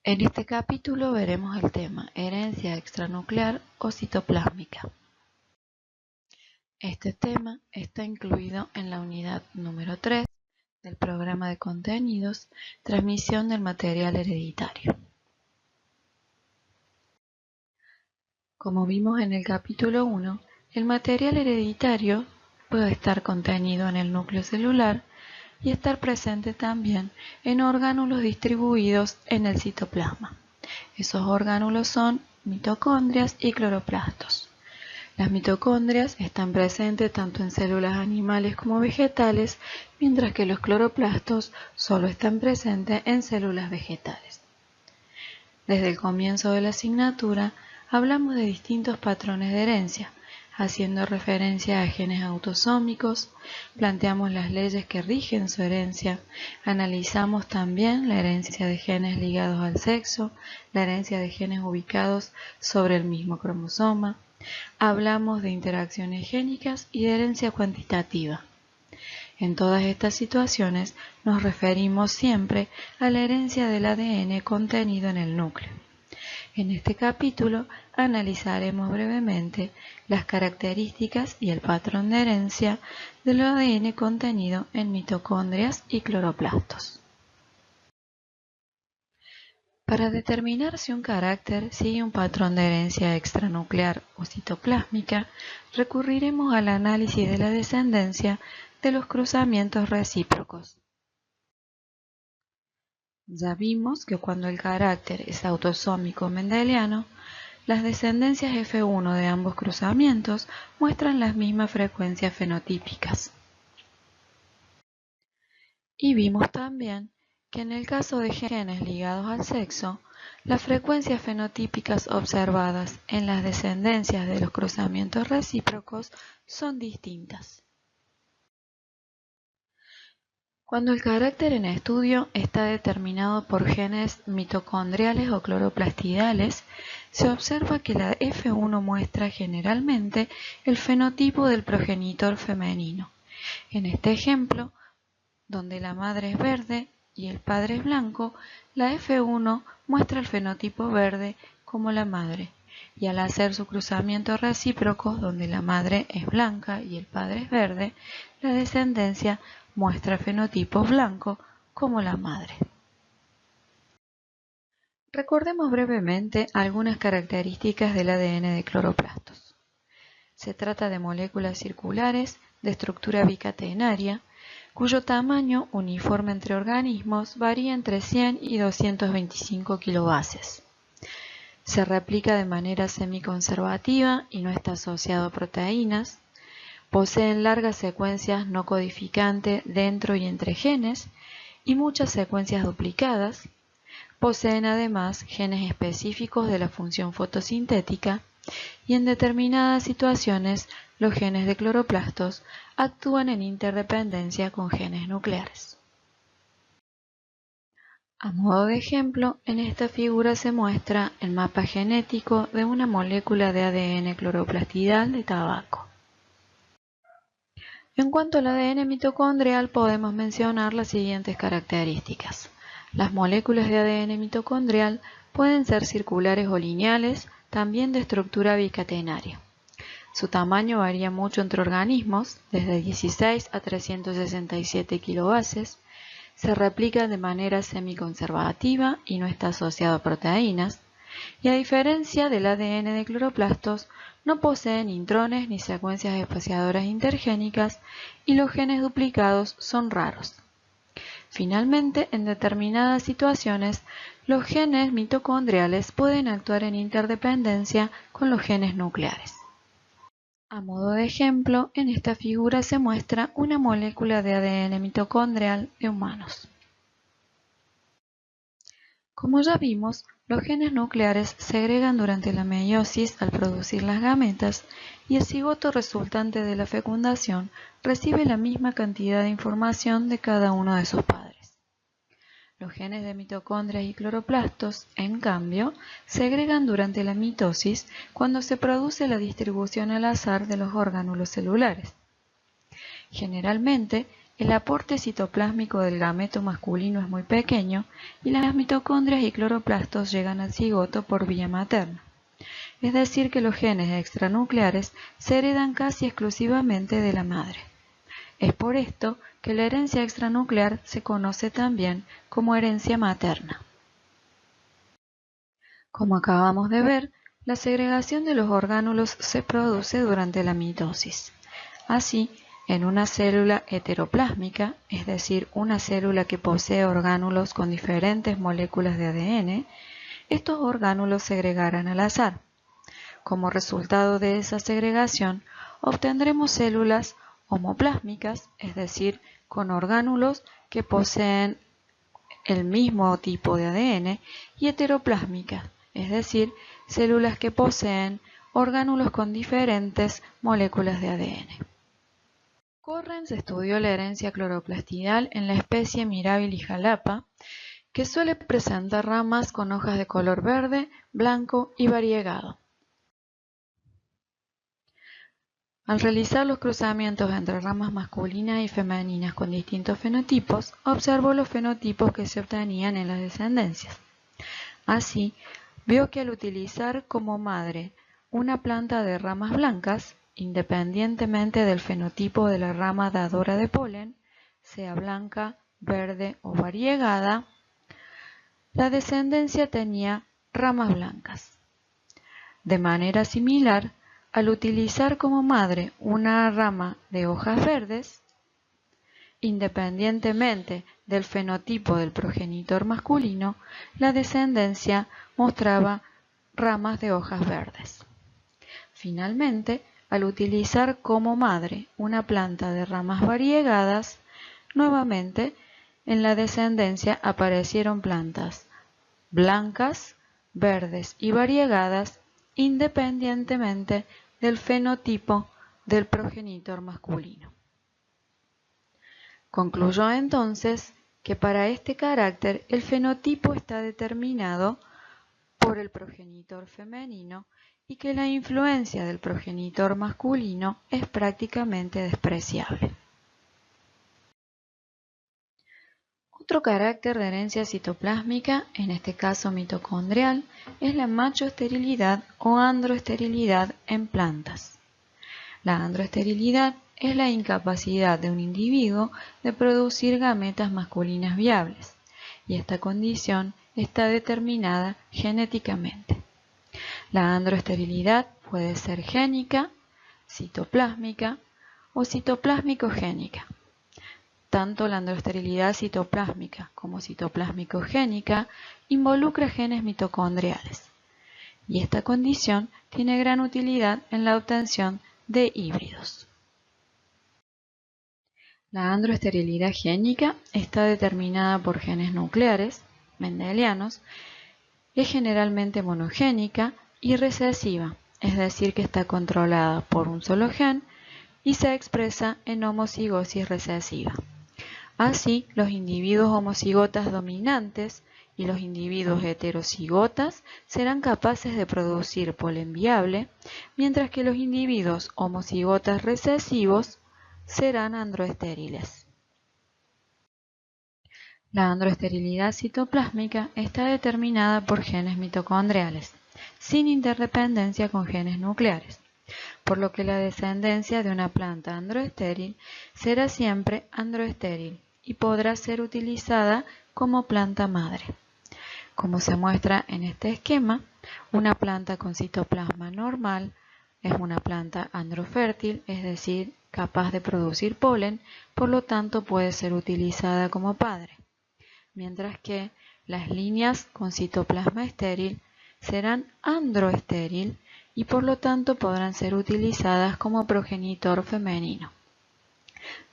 En este capítulo veremos el tema herencia extranuclear o citoplásmica. Este tema está incluido en la unidad número 3 del programa de contenidos, transmisión del material hereditario. Como vimos en el capítulo 1, el material hereditario puede estar contenido en el núcleo celular y estar presente también en orgánulos distribuidos en el citoplasma. Esos orgánulos son mitocondrias y cloroplastos. Las mitocondrias están presentes tanto en células animales como vegetales, mientras que los cloroplastos solo están presentes en células vegetales. Desde el comienzo de la asignatura hablamos de distintos patrones de herencia, haciendo referencia a genes autosómicos, planteamos las leyes que rigen su herencia, analizamos también la herencia de genes ligados al sexo, la herencia de genes ubicados sobre el mismo cromosoma, hablamos de interacciones génicas y de herencia cuantitativa. En todas estas situaciones nos referimos siempre a la herencia del ADN contenido en el núcleo. En este capítulo analizaremos brevemente las características y el patrón de herencia del ADN contenido en mitocondrias y cloroplastos. Para determinar si un carácter sigue un patrón de herencia extranuclear o citoplásmica, recurriremos al análisis de la descendencia de los cruzamientos recíprocos. Ya vimos que cuando el carácter es autosómico mendeliano, las descendencias F1 de ambos cruzamientos muestran las mismas frecuencias fenotípicas. Y vimos también que en el caso de genes ligados al sexo, las frecuencias fenotípicas observadas en las descendencias de los cruzamientos recíprocos son distintas. Cuando el carácter en estudio está determinado por genes mitocondriales o cloroplastidales, se observa que la F1 muestra generalmente el fenotipo del progenitor femenino. En este ejemplo, donde la madre es verde y el padre es blanco, la F1 muestra el fenotipo verde como la madre, y al hacer su cruzamiento recíproco, donde la madre es blanca y el padre es verde, la descendencia muestra fenotipos blanco como la madre. Recordemos brevemente algunas características del ADN de cloroplastos. Se trata de moléculas circulares de estructura bicatenaria, cuyo tamaño uniforme entre organismos varía entre 100 y 225 kilobases. Se replica de manera semiconservativa y no está asociado a proteínas. Poseen largas secuencias no codificantes dentro y entre genes y muchas secuencias duplicadas. Poseen además genes específicos de la función fotosintética y en determinadas situaciones los genes de cloroplastos actúan en interdependencia con genes nucleares. A modo de ejemplo, en esta figura se muestra el mapa genético de una molécula de ADN cloroplastidal de tabaco. En cuanto al ADN mitocondrial, podemos mencionar las siguientes características. Las moléculas de ADN mitocondrial pueden ser circulares o lineales, también de estructura bicatenaria. Su tamaño varía mucho entre organismos, desde 16 a 367 kilobases, se replica de manera semiconservativa y no está asociado a proteínas, y a diferencia del ADN de cloroplastos, no poseen intrones ni secuencias espaciadoras intergénicas y los genes duplicados son raros. Finalmente, en determinadas situaciones, los genes mitocondriales pueden actuar en interdependencia con los genes nucleares. A modo de ejemplo, en esta figura se muestra una molécula de ADN mitocondrial de humanos. Como ya vimos, los genes nucleares segregan durante la meiosis al producir las gametas y el cigoto resultante de la fecundación recibe la misma cantidad de información de cada uno de sus padres. Los genes de mitocondrias y cloroplastos, en cambio, segregan durante la mitosis cuando se produce la distribución al azar de los orgánulos celulares. Generalmente, el aporte citoplásmico del gameto masculino es muy pequeño y las mitocondrias y cloroplastos llegan al cigoto por vía materna. Es decir, que los genes extranucleares se heredan casi exclusivamente de la madre. Es por esto que la herencia extranuclear se conoce también como herencia materna. Como acabamos de ver, la segregación de los orgánulos se produce durante la mitosis. Así, en una célula heteroplásmica, es decir, una célula que posee orgánulos con diferentes moléculas de ADN, estos orgánulos segregarán al azar. Como resultado de esa segregación, obtendremos células homoplásmicas, es decir, con orgánulos que poseen el mismo tipo de ADN, y heteroplásmicas, es decir, células que poseen orgánulos con diferentes moléculas de ADN. Correns estudió la herencia cloroplastidal en la especie Mirabilis jalapa, que suele presentar ramas con hojas de color verde, blanco y variegado. Al realizar los cruzamientos entre ramas masculinas y femeninas con distintos fenotipos, observó los fenotipos que se obtenían en las descendencias. Así, vio que al utilizar como madre una planta de ramas blancas, independientemente del fenotipo de la rama dadora de polen, sea blanca, verde o variegada, la descendencia tenía ramas blancas. De manera similar, al utilizar como madre una rama de hojas verdes, independientemente del fenotipo del progenitor masculino, la descendencia mostraba ramas de hojas verdes. Finalmente, al utilizar como madre una planta de ramas variegadas, nuevamente en la descendencia aparecieron plantas blancas, verdes y variegadas independientemente del fenotipo del progenitor masculino. Concluyó entonces que para este carácter el fenotipo está determinado por el progenitor femenino y que la influencia del progenitor masculino es prácticamente despreciable. Otro carácter de herencia citoplásmica, en este caso mitocondrial, es la machoesterilidad o androesterilidad en plantas. La androesterilidad es la incapacidad de un individuo de producir gametas masculinas viables, y esta condición está determinada genéticamente. La androesterilidad puede ser génica, citoplásmica o citoplásmico-génica. Tanto la androesterilidad citoplásmica como citoplásmico-génica involucra genes mitocondriales, y esta condición tiene gran utilidad en la obtención de híbridos. La androesterilidad génica está determinada por genes nucleares, mendelianos, es generalmente monogénica y recesiva, es decir, que está controlada por un solo gen y se expresa en homocigosis recesiva. Así, los individuos homocigotas dominantes y los individuos heterocigotas serán capaces de producir polen viable, mientras que los individuos homocigotas recesivos serán androestériles. La androesterilidad citoplásmica está determinada por genes mitocondriales, sin interdependencia con genes nucleares, por lo que la descendencia de una planta androestéril será siempre androestéril y podrá ser utilizada como planta madre. Como se muestra en este esquema, una planta con citoplasma normal es una planta androfértil, es decir, capaz de producir polen, por lo tanto puede ser utilizada como padre, mientras que las líneas con citoplasma estéril serán androestéril y por lo tanto podrán ser utilizadas como progenitor femenino.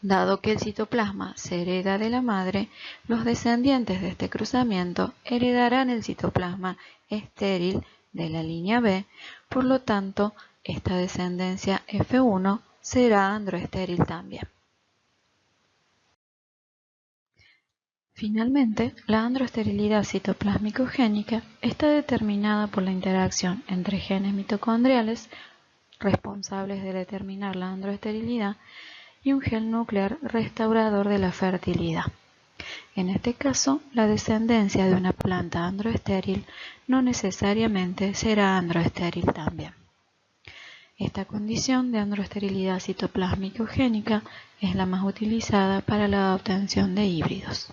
Dado que el citoplasma se hereda de la madre, los descendientes de este cruzamiento heredarán el citoplasma estéril de la línea B, por lo tanto, esta descendencia F1 será androestéril también. Finalmente, la androesterilidad citoplásmico-génica está determinada por la interacción entre genes mitocondriales responsables de determinar la androesterilidad y un gen nuclear restaurador de la fertilidad. En este caso, la descendencia de una planta androestéril no necesariamente será androestéril también. Esta condición de androesterilidad citoplásmico-génica es la más utilizada para la obtención de híbridos.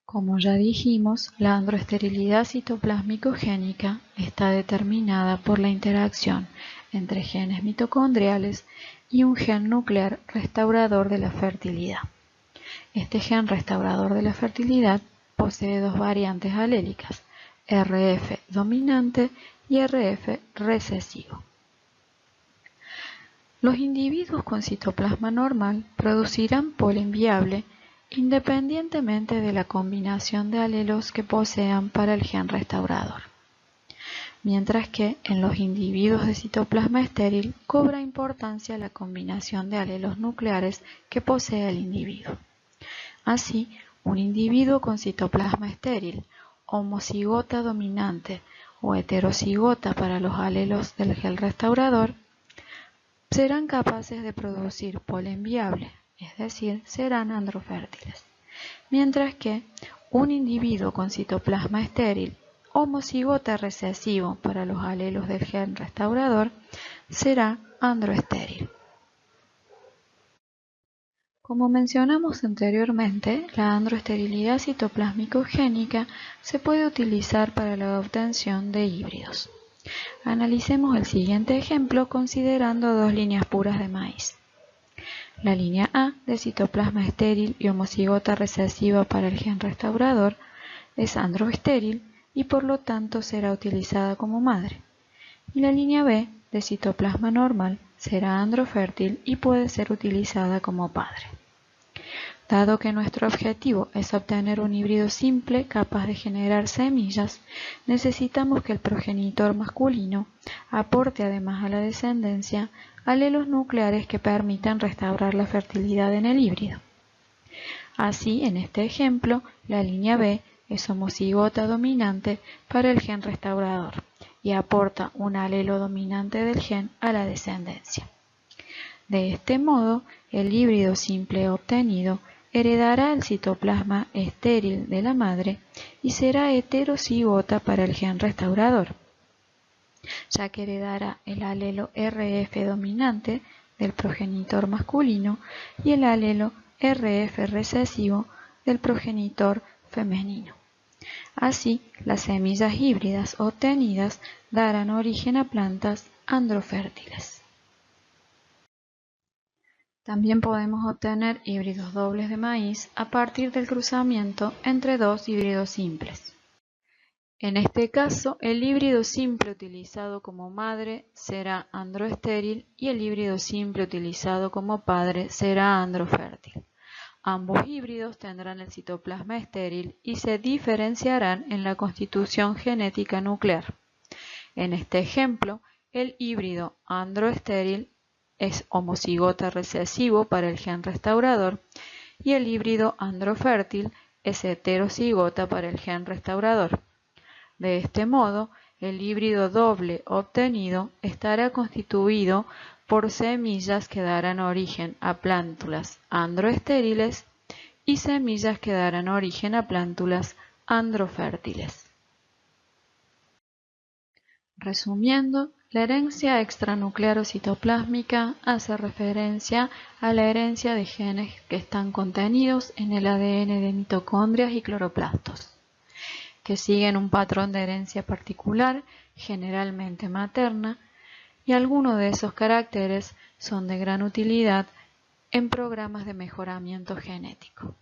Como ya dijimos, la androesterilidad citoplásmico-génica está determinada por la interacción entre genes mitocondriales y un gen nuclear restaurador de la fertilidad. Este gen restaurador de la fertilidad posee dos variantes alélicas, RF dominante y RF recesivo. Los individuos con citoplasma normal producirán polen viable independientemente de la combinación de alelos que posean para el gen restaurador, mientras que en los individuos de citoplasma estéril cobra importancia la combinación de alelos nucleares que posee el individuo. Así, un individuo con citoplasma estéril, homocigota dominante o heterocigota para los alelos del gen restaurador, serán capaces de producir polen viable, es decir, serán androfértiles, mientras que un individuo con citoplasma estéril, homocigota recesivo para los alelos del gen restaurador, será androestéril. Como mencionamos anteriormente, la androesterilidad citoplásmico-génica se puede utilizar para la obtención de híbridos. Analicemos el siguiente ejemplo considerando dos líneas puras de maíz. La línea A de citoplasma estéril y homocigota recesiva para el gen restaurador es androestéril y por lo tanto será utilizada como madre. Y la línea B de citoplasma normal será androfértil y puede ser utilizada como padre. Dado que nuestro objetivo es obtener un híbrido simple capaz de generar semillas, necesitamos que el progenitor masculino aporte además a la descendencia alelos nucleares que permitan restaurar la fertilidad en el híbrido. Así, en este ejemplo, la línea B es homocigota dominante para el gen restaurador y aporta un alelo dominante del gen a la descendencia. De este modo, el híbrido simple obtenido heredará el citoplasma estéril de la madre y será heterocigota para el gen restaurador, ya que heredará el alelo RF dominante del progenitor masculino y el alelo RF recesivo del progenitor femenino. Así, las semillas híbridas obtenidas darán origen a plantas androfértiles. También podemos obtener híbridos dobles de maíz a partir del cruzamiento entre dos híbridos simples. En este caso, el híbrido simple utilizado como madre será androestéril y el híbrido simple utilizado como padre será androfértil. Ambos híbridos tendrán el citoplasma estéril y se diferenciarán en la constitución genética nuclear. En este ejemplo, el híbrido androestéril es homocigota recesivo para el gen restaurador y el híbrido androfértil es heterocigota para el gen restaurador. De este modo, el híbrido doble obtenido estará constituido por semillas que darán origen a plántulas androestériles y semillas que darán origen a plántulas androfértiles. Resumiendo, la herencia extranuclearo-citoplásmica hace referencia a la herencia de genes que están contenidos en el ADN de mitocondrias y cloroplastos, que siguen un patrón de herencia particular, generalmente materna, y algunos de esos caracteres son de gran utilidad en programas de mejoramiento genético.